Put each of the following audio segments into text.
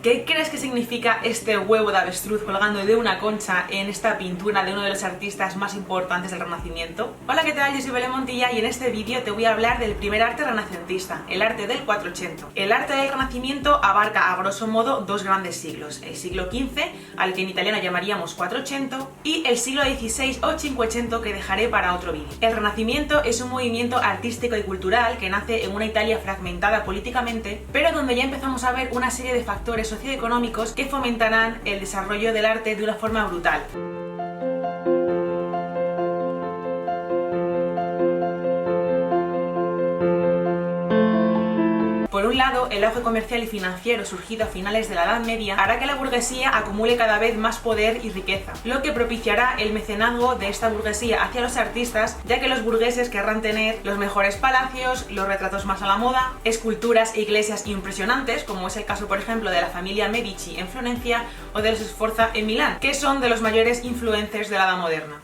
¿Qué crees que significa este huevo de avestruz colgando de una concha en esta pintura de uno de los artistas más importantes del Renacimiento? Hola, ¿qué tal? Yo soy Belén Montilla y en este vídeo te voy a hablar del primer arte renacentista, el arte del 480. El arte del Renacimiento abarca a grosso modo dos grandes siglos, el siglo XV, al que en italiano llamaríamos 480, y el siglo XVI o 500, que dejaré para otro vídeo. El Renacimiento es un movimiento artístico y cultural que nace en una Italia fragmentada políticamente, pero donde ya empezamos a ver una serie de factores socioeconómicos que fomentarán el desarrollo del arte de una forma brutal. Por un lado, el auge comercial y financiero surgido a finales de la Edad Media hará que la burguesía acumule cada vez más poder y riqueza, lo que propiciará el mecenazgo de esta burguesía hacia los artistas, ya que los burgueses querrán tener los mejores palacios, los retratos más a la moda, esculturas e iglesias impresionantes, como es el caso por ejemplo de la familia Medici en Florencia o de los Sforza en Milán, que son de los mayores influencers de la Edad Moderna.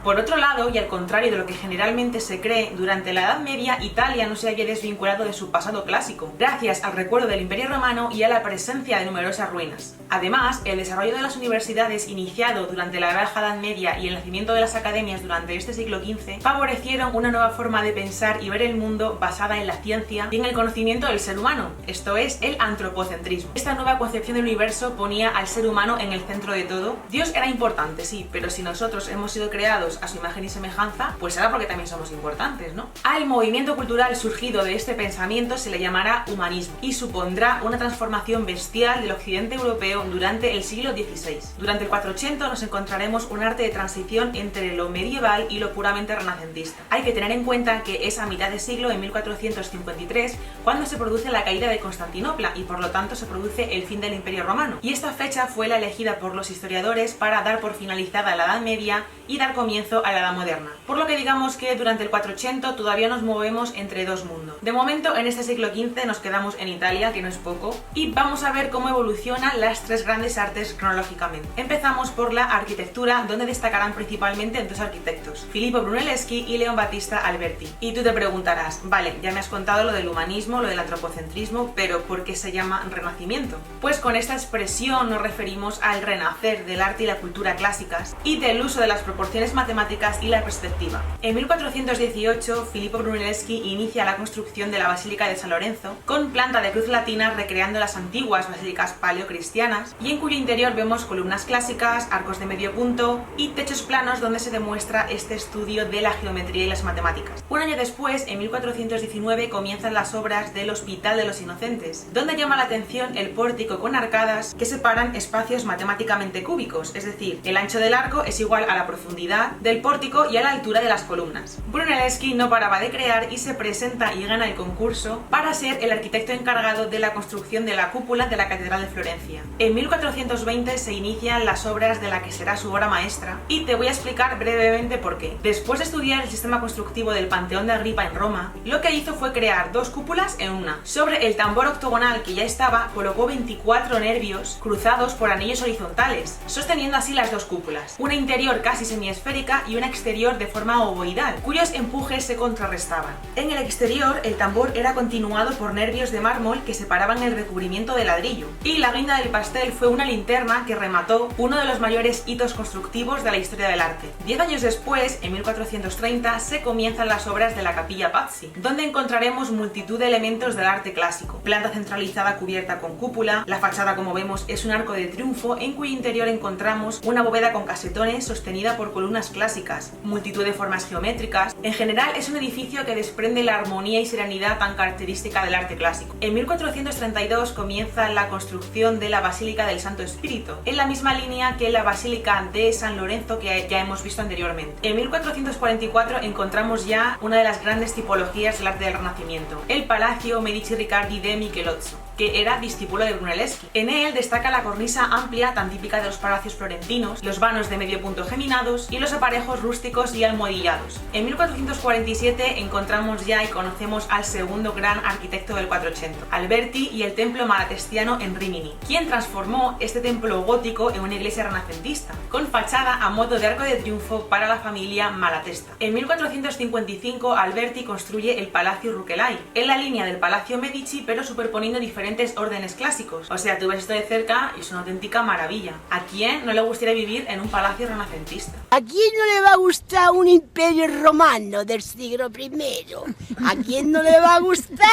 Por otro lado, y al contrario de lo que generalmente se cree, durante la Edad Media Italia no se había desvinculado de su pasado clásico, gracias al recuerdo del Imperio Romano y a la presencia de numerosas ruinas. Además, el desarrollo de las universidades iniciado durante la Baja Edad Media y el nacimiento de las academias durante este siglo XV favorecieron una nueva forma de pensar y ver el mundo basada en la ciencia y en el conocimiento del ser humano, esto es, el antropocentrismo. Esta nueva concepción del universo ponía al ser humano en el centro de todo. Dios era importante, sí, pero si nosotros hemos sido creados a su imagen y semejanza, pues será porque también somos importantes, ¿no? Al movimiento cultural surgido de este pensamiento se le llamará humanismo y supondrá una transformación bestial del occidente europeo durante el siglo XVI. Durante el 480 nos encontraremos un arte de transición entre lo medieval y lo puramente renacentista. Hay que tener en cuenta que es a mitad de siglo, en 1453, cuando se produce la caída de Constantinopla y por lo tanto se produce el fin del Imperio Romano. Y esta fecha fue la elegida por los historiadores para dar por finalizada la Edad Media y dar comienzo a la Edad Moderna. Por lo que digamos que durante el 480 todavía nos movemos entre dos mundos. De momento, en este siglo XV nos quedamos en Italia, que no es poco, y vamos a ver cómo evolucionan las tres grandes artes cronológicamente. Empezamos por la arquitectura, donde destacarán principalmente dos arquitectos, Filippo Brunelleschi y Leon Battista Alberti. Y tú te preguntarás, vale, ya me has contado lo del humanismo, lo del antropocentrismo, pero ¿por qué se llama Renacimiento? Pues con esta expresión nos referimos al renacer del arte y la cultura clásicas y del uso de las proporciones matemáticas y la perspectiva. En 1418, Filippo Brunelleschi inicia la construcción de la Basílica de San Lorenzo con planta de cruz latina recreando las antiguas basílicas paleocristianas y en cuyo interior vemos columnas clásicas, arcos de medio punto y techos planos donde se demuestra este estudio de la geometría y las matemáticas. Un año después, en 1419, comienzan las obras del Hospital de los Inocentes, donde llama la atención el pórtico con arcadas que separan espacios matemáticamente cúbicos, es decir, el ancho del arco es igual a la profundidad del pórtico y a la altura de las columnas. Brunelleschi no paraba de crear y se presenta y gana el concurso para ser el arquitecto encargado de la construcción de la cúpula de la Catedral de Florencia. En 1420 se inician las obras de la que será su obra maestra y te voy a explicar brevemente por qué. Después de estudiar el sistema constructivo del Panteón de Agripa en Roma, lo que hizo fue crear dos cúpulas en una. Sobre el tambor octogonal que ya estaba, colocó 24 nervios cruzados por anillos horizontales, sosteniendo así las dos cúpulas, una interior casi semiesférica y una exterior de forma ovoidal, cuyos empujes se contrarrestaban. En el exterior, el tambor era continuado por nervios de mármol que separaban el recubrimiento de ladrillo, y la guinda del pastel fue una linterna que remató uno de los mayores hitos constructivos de la historia del arte. 10 años después, en 1430, se comienzan las obras de la Capilla Pazzi, donde encontraremos multitud de elementos del arte clásico. Planta centralizada cubierta con cúpula, la fachada, como vemos, es un arco de triunfo en cuyo interior encontramos una bóveda con casetones sostenida por columnas clásicas, multitud de formas geométricas. En general es un edificio que desprende la armonía y serenidad tan característica del arte clásico. En 1432 comienza la construcción de la Basílica del Santo Espíritu, en la misma línea que la Basílica de San Lorenzo que ya hemos visto anteriormente. En 1444 encontramos ya una de las grandes tipologías del arte del Renacimiento, el Palacio Medici Riccardi de Michelozzo, que era discípulo de Brunelleschi. En él destaca la cornisa amplia tan típica de los palacios florentinos, los vanos de medio punto geminados y los aparejos rústicos y almohadillados. En 1447 encontramos ya y conocemos al segundo gran arquitecto del 480, Alberti, y el templo malatestiano en Rimini, quien transformó este templo gótico en una iglesia renacentista, con fachada a modo de arco de triunfo para la familia Malatesta. En 1455 Alberti construye el Palacio Rucellai, en la línea del Palacio Medici pero superponiendo diferentes diferentes órdenes clásicos. O sea, tú ves esto de cerca y es una auténtica maravilla. ¿A quién no le gustaría vivir en un palacio renacentista? ¿A quién no le va a gustar un imperio romano del siglo I? ¿A quién no le va a gustar?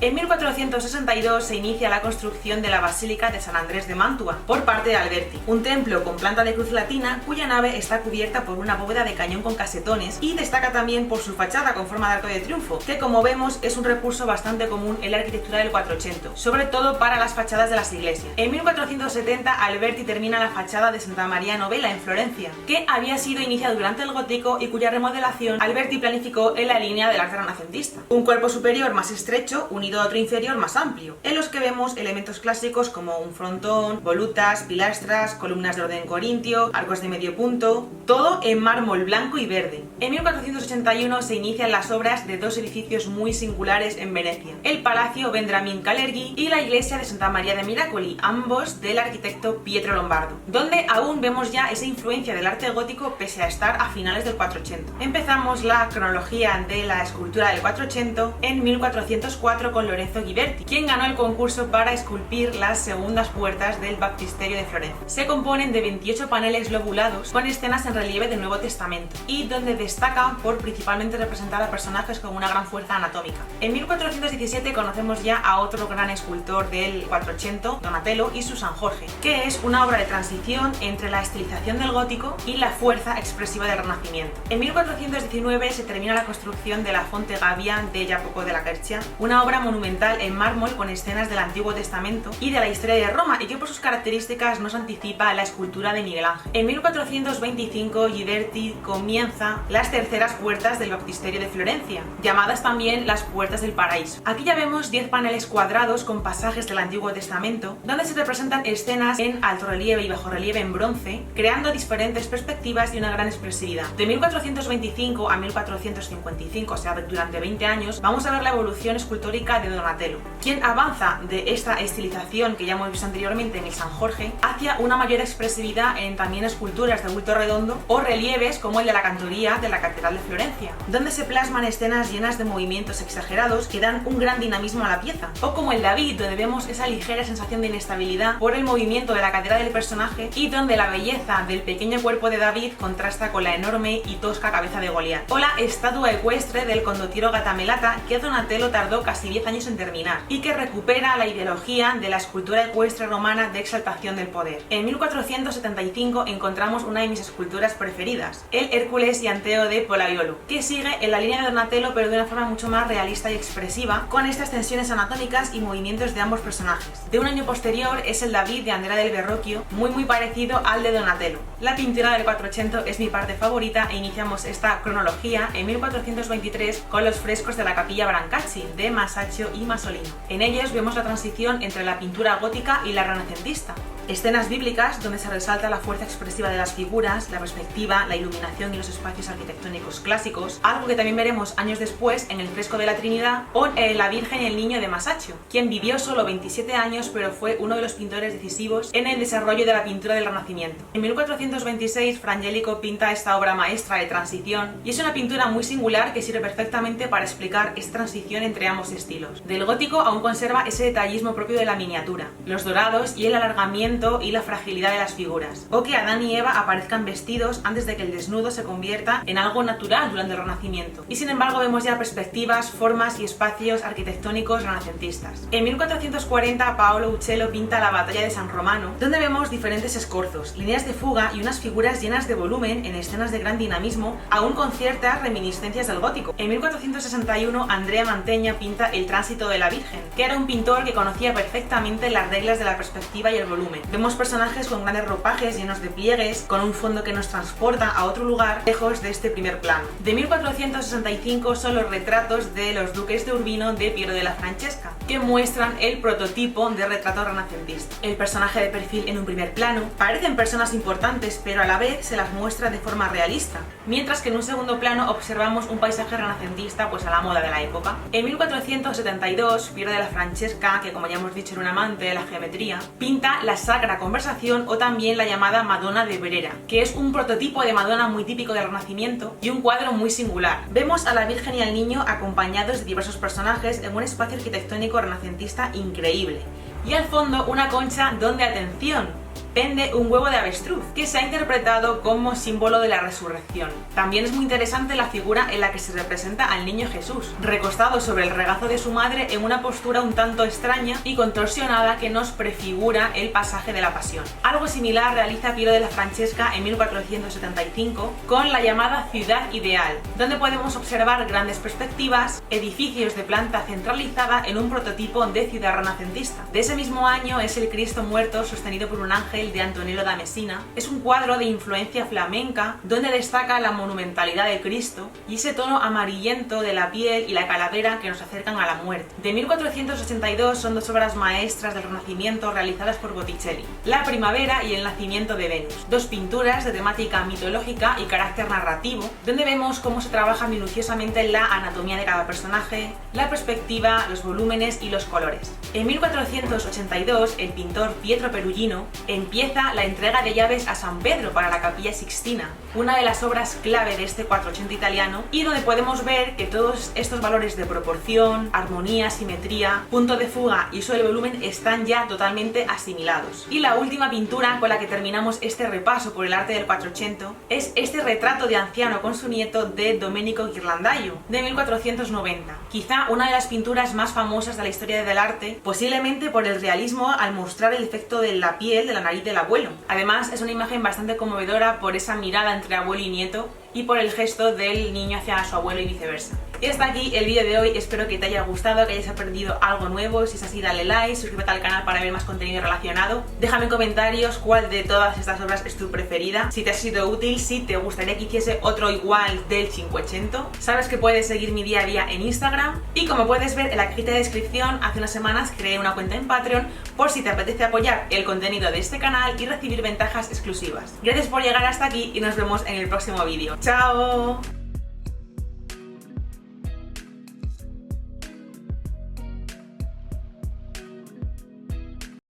En 1462 se inicia la construcción de la Basílica de San Andrés de Mantua por parte de Alberti, un templo con planta de cruz latina cuya nave está cubierta por una bóveda de cañón con casetones y destaca también por su fachada con forma de arco de triunfo, que como vemos es un recurso bastante común en la arquitectura del 480, sobre todo para las fachadas de las iglesias. En 1470 Alberti termina la fachada de Santa María Novella en Florencia, que había sido iniciada durante el gótico y cuya remodelación Alberti planificó en la línea del arte renacentista. Un cuerpo superior más estrecho unido a otro inferior más amplio, en los que vemos elementos clásicos como un frontón, volutas, pilastras, columnas de orden corintio, arcos de medio punto, todo en mármol blanco y verde. En 1481 se inician las obras de dos edificios muy singulares en Venecia, el Palacio Vendramin Calergi y la iglesia de Santa María de Miracoli, ambos del arquitecto Pietro Lombardo, donde aún vemos ya esa influencia del arte gótico pese a estar a finales del 480. Empezamos la cronología de la escultura del 480 en 1404 con Lorenzo Ghiberti, quien ganó el concurso para esculpir las segundas puertas del baptisterio de Florencia. Se componen de 28 paneles lobulados con escenas en relieve del Nuevo Testamento y donde destacan por principalmente representar a personajes con una gran fuerza anatómica. En 1417 conocemos ya a otro gran escultor del 480, Donatello y su San Jorge, que es una obra de transición entre la estilización del gótico y la fuerza expresiva del Renacimiento. En 1419 se termina la construcción de la Fonte Gavia de Jacopo della Quercia, una obra monumental en mármol con escenas del Antiguo Testamento y de la historia de Roma y que por sus características nos anticipa a la escultura de Miguel Ángel. En 1425 Ghiberti comienza las terceras puertas del baptisterio de Florencia, llamadas también las puertas del paraíso. Aquí ya vemos 10 paneles cuadrados con pasajes del Antiguo Testamento, donde se representan escenas en alto relieve y bajo relieve en bronce, creando diferentes perspectivas y una gran expresividad. De 1425 a 1455, o sea, durante 20 años, vamos a ver la evolución escultórica de Donatello, quien avanza de esta estilización que ya hemos visto anteriormente en el San Jorge hacia una mayor expresividad en también esculturas de bulto redondo o relieves como el de la cantoría de la Catedral de Florencia, donde se plasman escenas llenas de movimientos exagerados que dan un gran dinamismo a la pieza, o como el David, donde vemos esa ligera sensación de inestabilidad por el movimiento de la cadera del personaje y donde la belleza del pequeño cuerpo de David contrasta con la enorme y tosca cabeza de Goliat, o la estatua ecuestre del condottiero Gattamelata que Donatello tardó casi 10 años en terminar y que recupera la ideología de la escultura ecuestre romana de exaltación del poder. En 1475 encontramos una de mis esculturas preferidas, el Hércules y Anteo de Pollaiolo, que sigue en la línea de Donatello pero de una forma mucho más realista y expresiva, con estas tensiones anatómicas y movimientos de ambos personajes. De un año posterior es el David de Andrea del Verrocchio, muy parecido al de Donatello. La pintura del 480 es mi parte favorita e iniciamos esta cronología en 1423 con los frescos de la Capilla Brancacci de Masaccio y Masolino. En ellos vemos la transición entre la pintura gótica y la renacentista. Escenas bíblicas donde se resalta la fuerza expresiva de las figuras, la perspectiva, la iluminación y los espacios arquitectónicos clásicos, algo que también veremos años después en el fresco de la Trinidad o en La Virgen y el Niño de Masaccio, quien vivió solo 27 años pero fue uno de los pintores decisivos en el desarrollo de la pintura del Renacimiento. En 1426 Frangelico pinta esta obra maestra de transición y es una pintura muy singular que sirve perfectamente para explicar esta transición entre ambos estilos. Del gótico aún conserva ese detallismo propio de la miniatura, los dorados y el alargamiento y la fragilidad de las figuras, o que Adán y Eva aparezcan vestidos antes de que el desnudo se convierta en algo natural durante el Renacimiento. Y sin embargo vemos ya perspectivas, formas y espacios arquitectónicos renacentistas. En 1440 Paolo Uccello pinta la Batalla de San Romano, donde vemos diferentes escorzos, líneas de fuga y unas figuras llenas de volumen en escenas de gran dinamismo, aún con ciertas reminiscencias del gótico. En 1461 Andrea Mantegna pinta El Tránsito de la Virgen, que era un pintor que conocía perfectamente las reglas de la perspectiva y el volumen. Vemos personajes con grandes ropajes llenos de pliegues, con un fondo que nos transporta a otro lugar lejos de este primer plano. De 1465 son los retratos de los duques de Urbino de Piero della Francesca, que muestran el prototipo de retrato renacentista. El personaje de perfil en un primer plano, parecen personas importantes pero a la vez se las muestra de forma realista, mientras que en un segundo plano observamos un paisaje renacentista pues a la moda de la época. En 1472 Piero della Francesca, que como ya hemos dicho era un amante de la geometría, pinta la Sacra Conversación o también la llamada Madonna de Brera, que es un prototipo de Madonna muy típico del Renacimiento y un cuadro muy singular. Vemos a la Virgen y al Niño acompañados de diversos personajes en un espacio arquitectónico renacentista está increíble. Y al fondo una concha donde, atención, pende un huevo de avestruz, que se ha interpretado como símbolo de la resurrección. También es muy interesante la figura en la que se representa al niño Jesús, recostado sobre el regazo de su madre en una postura un tanto extraña y contorsionada que nos prefigura el pasaje de la Pasión. Algo similar realiza Piero della Francesca en 1475 con la llamada Ciudad Ideal, donde podemos observar grandes perspectivas, edificios de planta centralizada en un prototipo de ciudad renacentista. De ese mismo año es el Cristo muerto sostenido por un ángel de Antonello da Messina. Es un cuadro de influencia flamenca donde destaca la monumentalidad de Cristo y ese tono amarillento de la piel y la calavera que nos acercan a la muerte. De 1482 son dos obras maestras del Renacimiento realizadas por Botticelli: La Primavera y El Nacimiento de Venus, dos pinturas de temática mitológica y carácter narrativo, donde vemos cómo se trabaja minuciosamente la anatomía de cada personaje, la perspectiva, los volúmenes y los colores. En 1482 el pintor Pietro Perugino empieza la entrega de llaves a San Pedro para la Capilla Sixtina, una de las obras clave de este 480 italiano, y donde podemos ver que todos estos valores de proporción, armonía, simetría, punto de fuga y uso del volumen están ya totalmente asimilados. Y la última pintura con la que terminamos este repaso por el arte del 480 es este retrato de anciano con su nieto de Domenico Ghirlandaio, de 1490, quizá una de las pinturas más famosas de la historia del arte, posiblemente por el realismo al mostrar el efecto de la piel de la nariz del abuelo. Además, es una imagen bastante conmovedora por esa mirada entre abuelo y nieto y por el gesto del niño hacia su abuelo y viceversa. Y hasta aquí el vídeo de hoy, espero que te haya gustado, que hayas aprendido algo nuevo. Si es así, dale like, suscríbete al canal para ver más contenido relacionado. Déjame en comentarios cuál de todas estas obras es tu preferida, si te ha sido útil, si te gustaría que hiciese otro igual del 580. Sabes que puedes seguir mi día a día en Instagram, y como puedes ver en la cajita de descripción, hace unas semanas creé una cuenta en Patreon por si te apetece apoyar el contenido de este canal y recibir ventajas exclusivas. Gracias por llegar hasta aquí y nos vemos en el próximo vídeo. ¡Chao!